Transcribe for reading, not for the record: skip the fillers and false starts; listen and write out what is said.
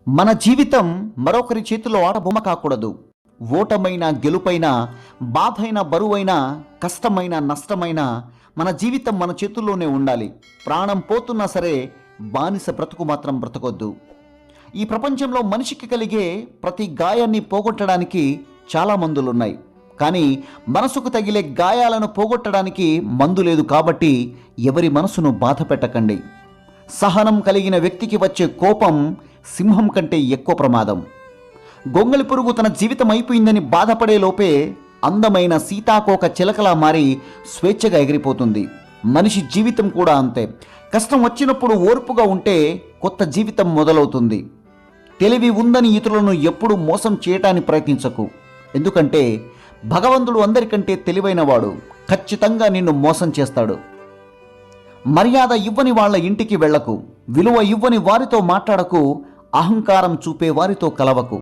మన జీవితం మరొకరి చేతిలో ఆటబొమ్మ కాకూడదు. ఓటమైన గెలుపైన, బాధైన బరువైన, కష్టమైన నష్టమైన మన జీవితం మన చేతుల్లోనే ఉండాలి. ప్రాణం పోతున్నా సరే బానిస బ్రతుకు మాత్రం బ్రతకొద్దు. ఈ ప్రపంచంలో మనిషికి కలిగే ప్రతి గాయాన్ని పోగొట్టడానికి చాలా మందులున్నాయి. కానీ మనసుకు తగిలే గాయాలను పోగొట్టడానికి మందు లేదు. కాబట్టి ఎవరి మనసును బాధ పెట్టకండి. సహనం కలిగిన వ్యక్తికి వచ్చే కోపం సింహం కంటే ఎక్కువ ప్రమాదం. గొంగళి పురుగు తన జీవితం అయిపోయిందని బాధపడే లోపే అందమైన సీతాకోక చిలకలా మారి స్వేచ్ఛగా ఎగిరిపోతుంది. మనిషి జీవితం కూడా అంతే. కష్టం వచ్చినప్పుడు ఓర్పుగా ఉంటే కొత్త జీవితం మొదలవుతుంది. తెలివి ఉందని ఇతరులను ఎప్పుడూ మోసం చేయటానికి ప్రయత్నించకు. ఎందుకంటే భగవంతుడు అందరికంటే తెలివైనవాడు. ఖచ్చితంగా నిన్ను మోసం చేస్తాడు. మర్యాద ఇవ్వని వాళ్ళ ఇంటికి వెళ్ళకు. విలువ ఇవ్వని వారితో మాట్లాడకు. అహంకారం చూపే వారితో కలవకు.